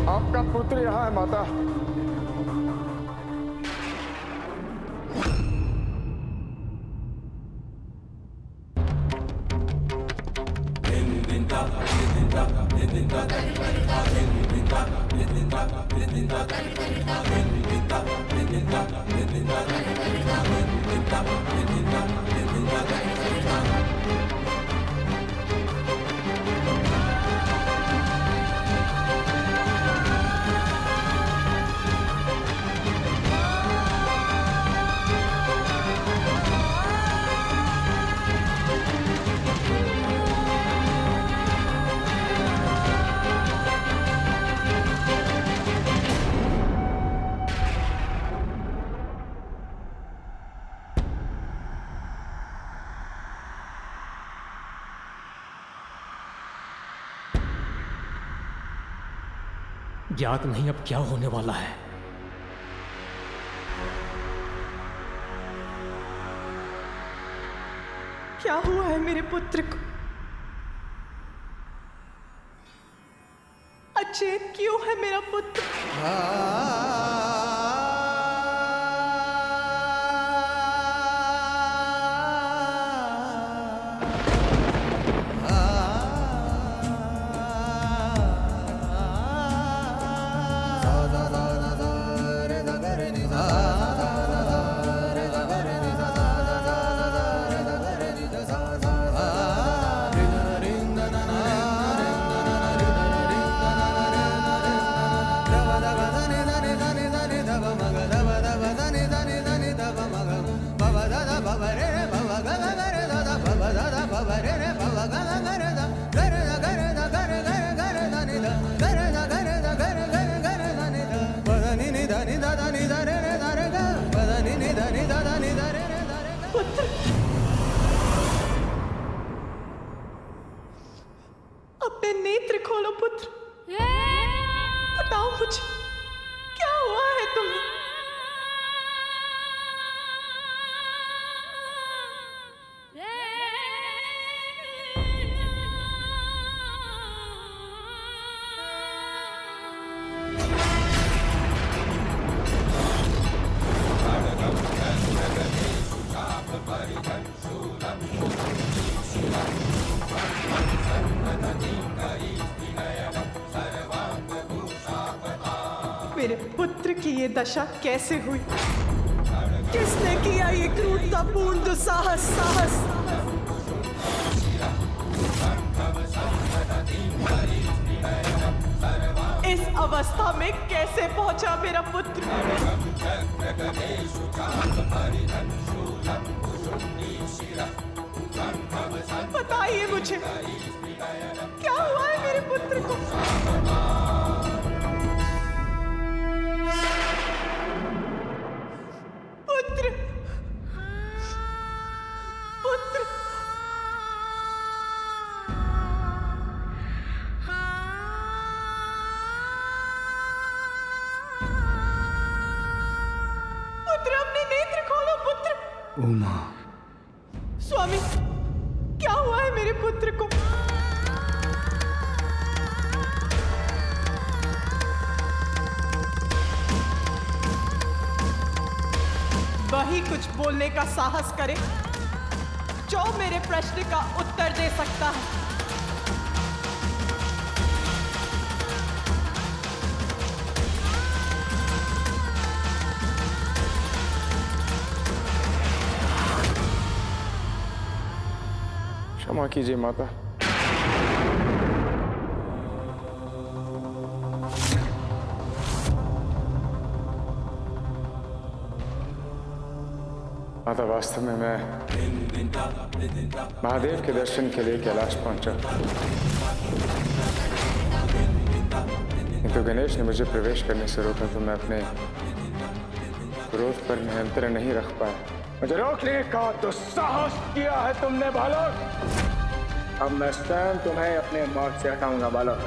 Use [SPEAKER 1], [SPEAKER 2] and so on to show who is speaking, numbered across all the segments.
[SPEAKER 1] आपका पुत्र यहाँ है माता।
[SPEAKER 2] ज्ञात नहीं अब क्या होने वाला है।
[SPEAKER 3] क्या हुआ है मेरे पुत्र को? अचेत क्यों है मेरा पुत्र? पुत्र, अपने नेत्र खोलो पुत्र। बताओ मुझे क्या हुआ है तुम्हें? मेरे पुत्र की ये दशा कैसे हुई? किसने किया ये क्रूरतापूर्ण दुस्साहस? इस अवस्था में कैसे पहुंचा मेरा पुत्र? बताइए मुझे, क्या हुआ है मेरे पुत्र को? पुत्र, पुत्र, पुत्र, अपने नेत्र खोलो पुत्र।
[SPEAKER 1] उमा,
[SPEAKER 3] स्वामी, क्या हुआ है मेरे पुत्र को? वही कुछ बोलने का साहस करे जो मेरे प्रश्न का उत्तर दे सकता है।
[SPEAKER 1] क्षमा कीजिए माता। माता, वास्तव में मैं महादेव के दर्शन के लिए कैलाश पहुंचा, किंतु गणेश ने मुझे प्रवेश करने से रोका तो मैं अपने क्रोध पर नियंत्रण नहीं रख पाया। मुझे रोकने का दुस्साहस किया है तुमने बालक। अब मैं स्वयं तुम्हें अपने मार्ग से हटाऊंगा बालक,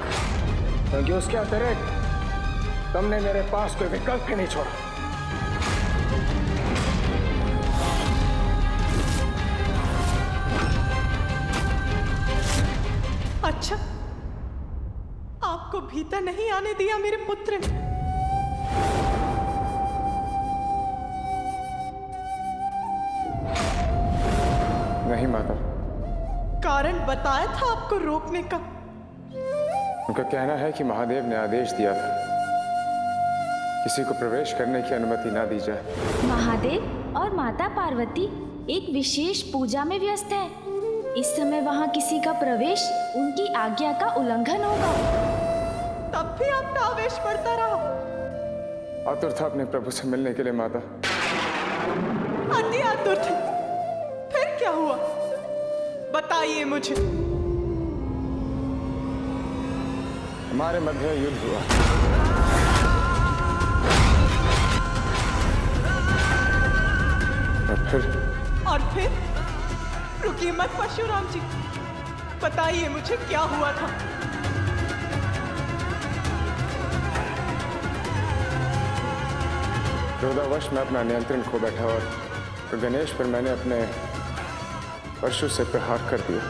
[SPEAKER 1] क्योंकि उसके अतिरिक्त तुमने मेरे पास कोई विकल्प ही नहीं छोड़ा।
[SPEAKER 3] अच्छा, आपको भीतर नहीं आने दिया मेरे पुत्र ने।
[SPEAKER 1] नहीं माता।
[SPEAKER 3] कारण बताया था आपको रोकने का।
[SPEAKER 1] उनका कहना है कि महादेव ने आदेश दिया था किसी को प्रवेश करने की अनुमति ना दी जाए।
[SPEAKER 4] महादेव और माता पार्वती एक विशेष पूजा में व्यस्त है। इस समय वहाँ किसी का प्रवेश उनकी आज्ञा का उल्लंघन होगा।
[SPEAKER 3] तब भी आपका आवेश बढ़ता रहा।
[SPEAKER 1] आतुर था अपने प्रभु से मिलने के लिए माता।
[SPEAKER 3] अति आतुर थे। फिर क्या हुआ, बताइए मुझे।
[SPEAKER 1] हमारे मध्य युद्ध हुआ। और फिर
[SPEAKER 3] रुकिए मत परशुराम जी, बताइए मुझे क्या हुआ था।
[SPEAKER 1] क्रोधावश मैं अपना नियंत्रण खो बैठा और गणेश पर मैंने अपने परशु से प्रहार कर दिया।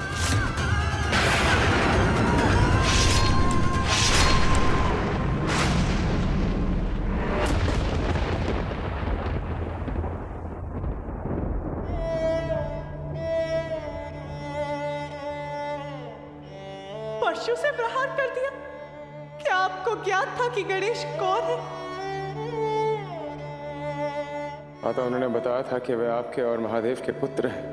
[SPEAKER 3] परशु से प्रहार कर दिया? क्या आपको ज्ञात था कि गणेश कौन है?
[SPEAKER 1] माता, उन्होंने बताया था कि वे आपके और महादेव के पुत्र हैं।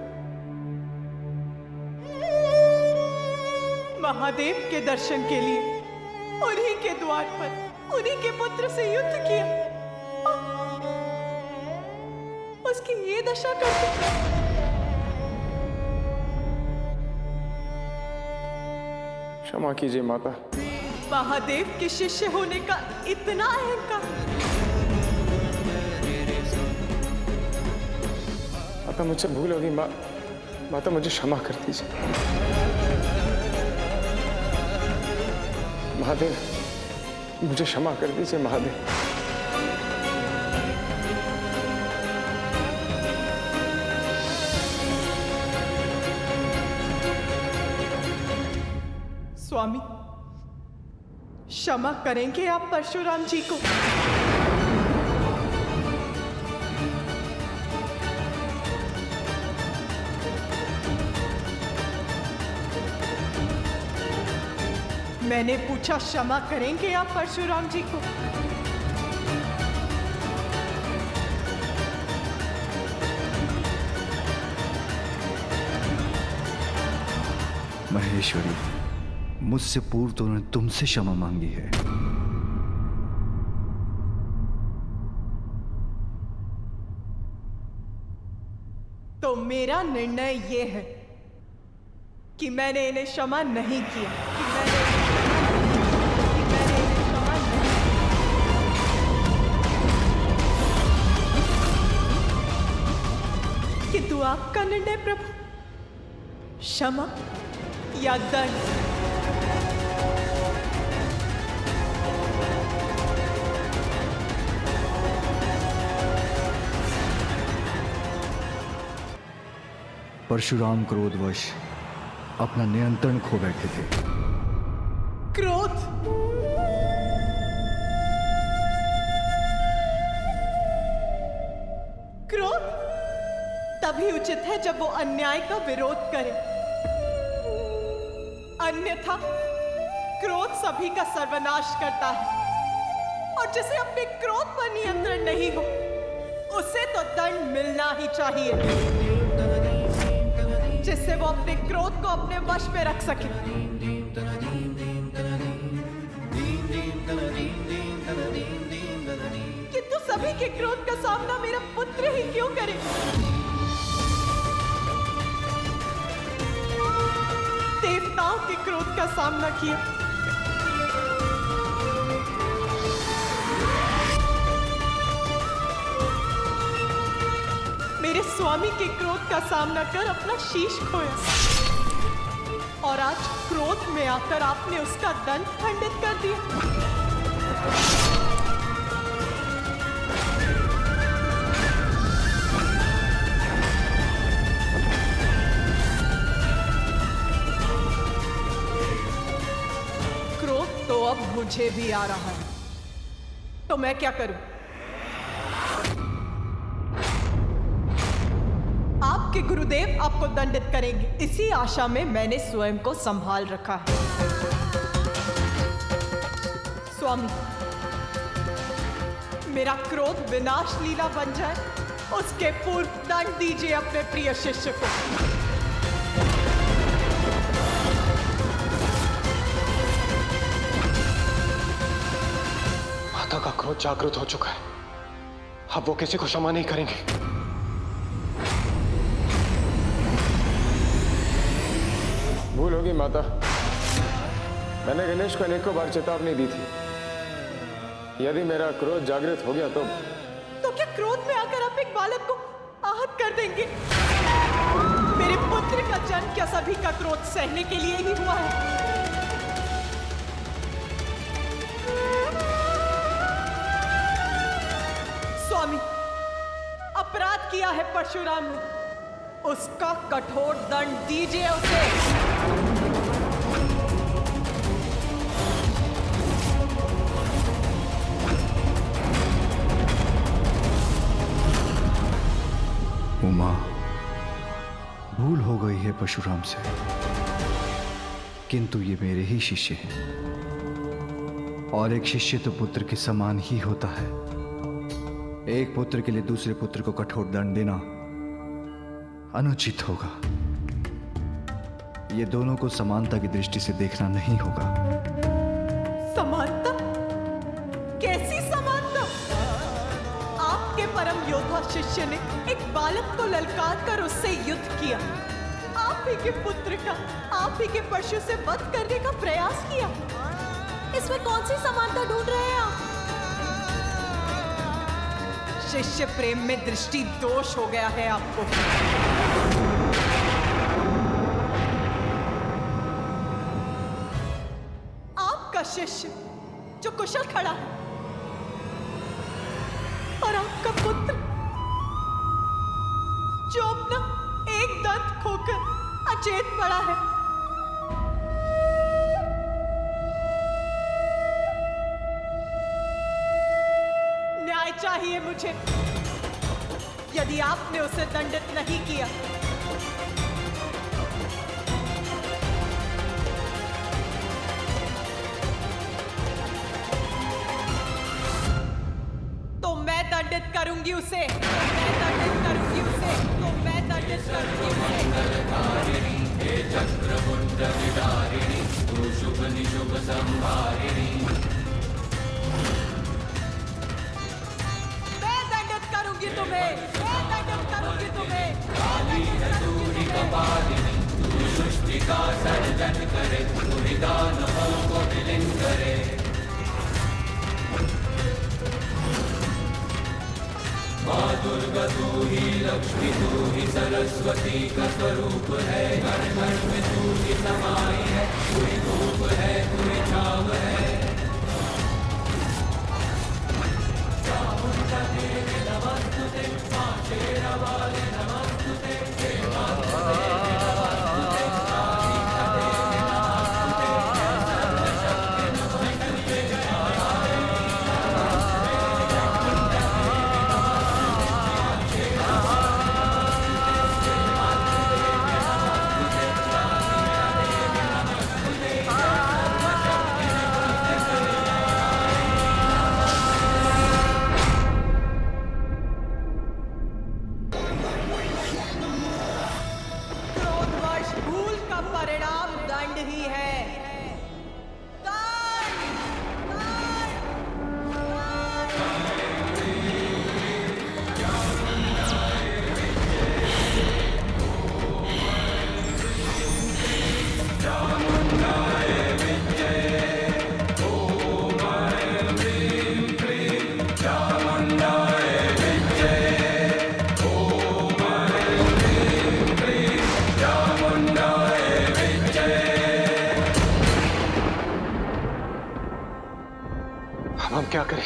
[SPEAKER 3] महादेव के दर्शन के लिए उन्हीं के द्वार पर उन्हीं के पुत्र से युद्ध किया। उसकी ये दशा करते।
[SPEAKER 1] क्षमा कीजिए माता।
[SPEAKER 3] महादेव के शिष्य होने का इतना अहंकार।
[SPEAKER 1] माता मुझसे भूल होगी। माता मुझे क्षमा कर दीजिए। महादेव मुझे क्षमा कर दीजिए। महादेव
[SPEAKER 3] स्वामी, क्षमा करेंगे आप परशुराम जी को? मैंने पूछा क्षमा करेंगे आप परशुराम जी को?
[SPEAKER 5] महेश्वरी, मुझसे पूर्व तो उन्होंने तुमसे क्षमा मांगी है।
[SPEAKER 3] तो मेरा निर्णय ये है कि मैंने इन्हें क्षमा नहीं किया। किंतु आपका निर्णय प्रभु, क्षमा या दंड?
[SPEAKER 5] परशुराम क्रोधवश अपना नियंत्रण खो बैठे थे।
[SPEAKER 3] क्रोध? क्रोध तभी उचित है जब वो अन्याय का विरोध करे, अन्यथा क्रोध सभी का सर्वनाश करता है। और जिसे अपने क्रोध पर नियंत्रण नहीं हो, उसे तो दंड मिलना ही चाहिए, जिससे वो अपने क्रोध को अपने वश में रख सके। किंतु सभी के क्रोध का सामना मेरा पुत्र ही क्यों करे? देवताओं के क्रोध का सामना किया, मेरे स्वामी के क्रोध का सामना कर अपना शीश खोया, और आज क्रोध में आकर आपने उसका दंड खंडित कर दिया। क्रोध तो अब मुझ मुझे भी आ रहा है, तो मैं क्या करूं? आपके गुरुदेव आपको दंडित करेंगे, इसी आशा में मैंने स्वयं को संभाल रखा है। स्वामी, मेरा क्रोध विनाश लीला बन जाए, उसके पूर्व दंड दीजिए अपने प्रिय शिष्य को।
[SPEAKER 6] माता का क्रोध जागृत हो चुका है, अब वो किसी को क्षमा नहीं करेंगे।
[SPEAKER 1] भूल होगी माता, मैंने गणेश को अनेकों बार चेतावनी दी थी। यदि मेरा क्रोध जागृत हो गया तो
[SPEAKER 3] क्या क्रोध में आकर आप एक बालक को आहत कर देंगे? मेरे पुत्र का जन्म क्या सभी का क्रोध सहने के लिए ही हुआ है? स्वामी, अपराध किया है परशुराम ने, उसका कठोर दंड दीजिए उसे।
[SPEAKER 5] उमा, भूल हो गई है परशुराम से, किंतु ये मेरे ही शिष्य हैं और एक शिष्य तो पुत्र के समान ही होता है। एक पुत्र के लिए दूसरे पुत्र को कठोर दंड देना अनुचित होगा। ये दोनों को समानता की दृष्टि से देखना नहीं होगा।
[SPEAKER 3] समानता? कैसी समानता? आपके परम योद्धा शिष्य ने एक बालक को ललकार कर उससे युद्ध किया, आप ही के पुत्र का, आप ही के परशु से वध करने का प्रयास किया। इसमें कौन सी समानता ढूंढ रहे हैं आप? शिष्य प्रेम में दृष्टि दोष हो गया है आपको। आपका शिष्य जो कुशल खड़ा है और आपका पुत्र जो अपना एक दंत खोकर अचेत पड़ा है। न्याय चाहिए मुझे। यदि आपने उसे दंडित नहीं किया तो मैं दंडित करूंगी उसे, मैं दंडित करूंगी उसे, तो मैं दंडित करूंगी उसे। मैं दंडित करूंगी तुम्हें, मैं दंडित करूंगी तुम्हें। क्रोधवश भूल का परिणाम दंड ही है।
[SPEAKER 6] हम क्या करें?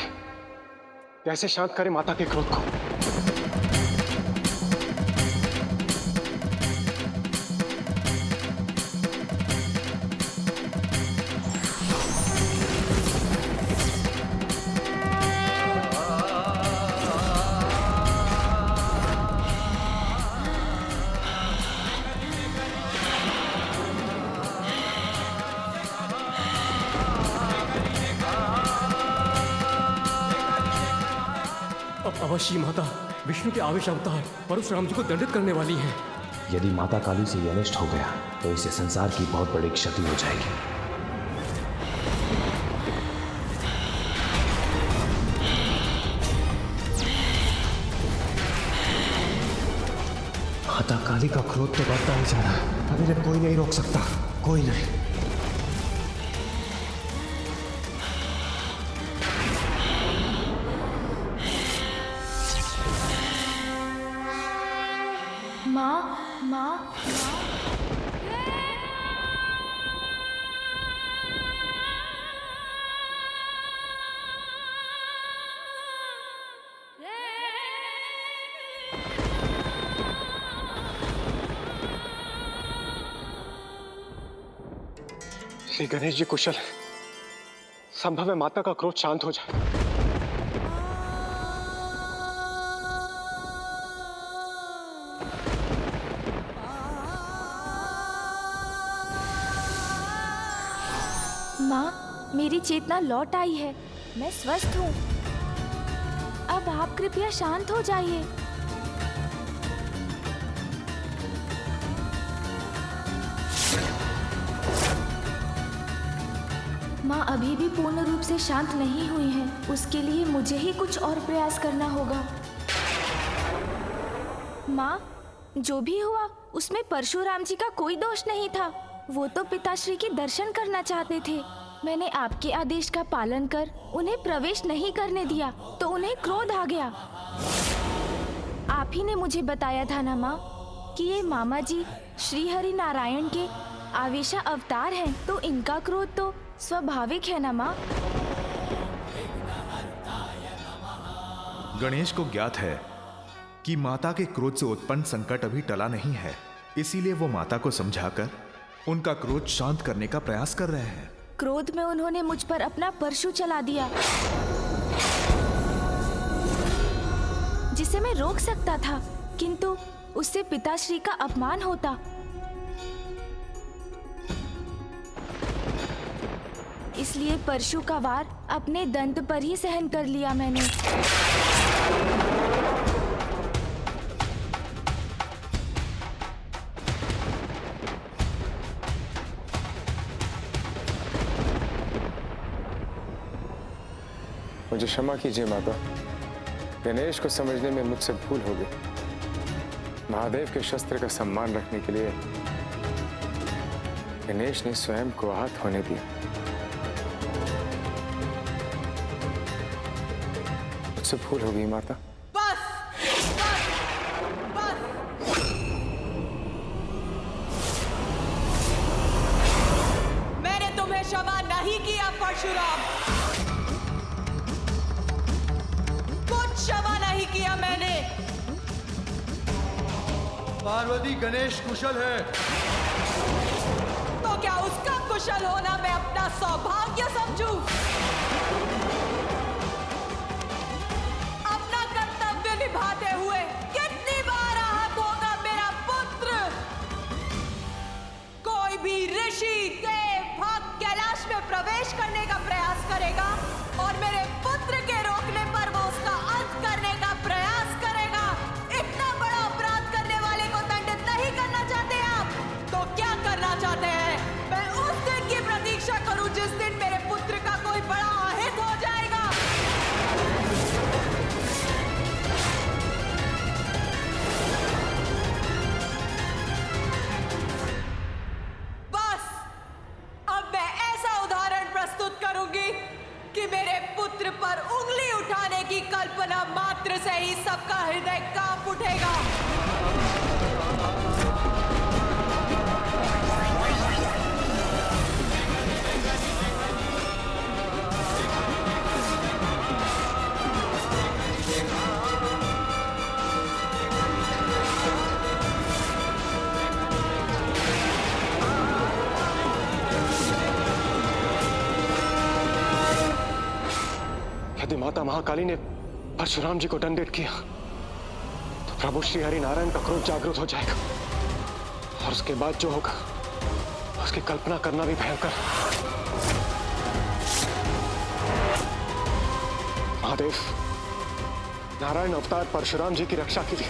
[SPEAKER 6] कैसे शांत करें माता के क्रोध को?
[SPEAKER 2] अवश्य माता विष्णु के आवेश अवतार परशुराम जी को दंडित करने वाली हैं।
[SPEAKER 7] यदि माता काली से ये अनिष्ट हो गया तो इससे संसार की बहुत बड़ी क्षति हो जाएगी। माता काली का क्रोध तो बढ़ता ही जा रहा है। अब इन्हें कोई नहीं रोक सकता, कोई नहीं।
[SPEAKER 4] माँ
[SPEAKER 6] श्री गणेश जी कुशल है। संभव है माता का क्रोध शांत हो जाए।
[SPEAKER 4] माँ, मेरी चेतना लौट आई है। मैं स्वस्थ हूँ। अब आप कृपया शांत हो जाइए। माँ अभी भी पूर्ण रूप से शांत नहीं हुई हैं। उसके लिए मुझे ही कुछ और प्रयास करना होगा। माँ, जो भी हुआ उसमें परशुराम जी का कोई दोष नहीं था। वो तो पिताश्री के दर्शन करना चाहते थे। मैंने आपके आदेश का पालन कर उन्हें प्रवेश नहीं करने दिया तो उन्हें क्रोध आ गया। आप ही ने मुझे बताया था ना माँ कि ये मामा जी श्री हरि नारायण के आवेशा अवतार हैं, तो इनका क्रोध तो स्वाभाविक है ना माँ।
[SPEAKER 8] गणेश को ज्ञात है कि माता के क्रोध से उत्पन्न संकट अभी टला नहीं है, इसीलिए वो माता को समझाकर उनका क्रोध शांत करने का प्रयास कर रहे हैं।
[SPEAKER 4] क्रोध में उन्होंने मुझ पर अपना परशु चला दिया, जिसे मैं रोक सकता था, किंतु उससे पिताश्री का अपमान होता। इसलिए परशु का वार अपने दंत पर ही सहन कर लिया मैंने।
[SPEAKER 1] मुझे क्षमा कीजिए माता, गणेश को समझने में मुझसे भूल हो गई। महादेव के शस्त्र का सम्मान रखने के लिए गणेश ने स्वयं को आहत होने दिया। मुझसे भूल हो गई माता।
[SPEAKER 3] बस बस बस। मैंने तुम्हें क्षमा नहीं किया परशुराम, क्षमा नहीं किया मैंने।
[SPEAKER 5] पार्वती, गणेश कुशल है।
[SPEAKER 3] तो क्या उसका कुशल होना मैं अपना सौभाग्य समझूं? अपना कर्तव्य निभाते हुए कितनी बार आहत होगा मेरा पुत्र? कोई भी ऋषि, देव, भक्त कैलाश में प्रवेश करने का प्रयास करेगा और मेरे पुत्र के रोकने पर वो उसका अंत करने का प्रयास करेगा। इतना बड़ा अपराध करने वाले को दंडित नहीं करना चाहते आप? तो क्या करना चाहते हैं? मैं उस दिन की प्रतीक्षा करूं जिस दिन मेरे पुत्र का कोई बड़ा अहित हो जाएगा। बस अब मैं ऐसा उदाहरण प्रस्तुत करूंगी कि मेरे पुत्र पर उंगली उठाने की कल्पना मात्र से ही सबका हृदय कांप उठेगा।
[SPEAKER 6] यदि माता महाकाली ने परशुराम जी को दंडित किया तो प्रभु श्री हरि नारायण का क्रोध जागृत हो जाएगा, और उसके बाद जो होगा उसकी कल्पना करना भी भयंकर। महादेव, नारायण अवतार परशुराम जी की रक्षा के लिए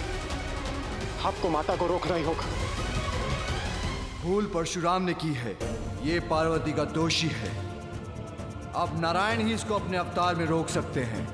[SPEAKER 6] आपको माता को रोकना ही होगा।
[SPEAKER 5] भूल परशुराम ने की है, ये पार्वती का दोषी है। अब नारायण ही इसको अपने अवतार में रोक सकते हैं।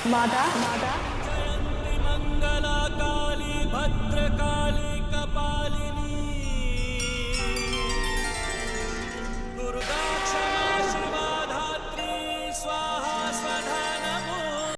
[SPEAKER 9] माता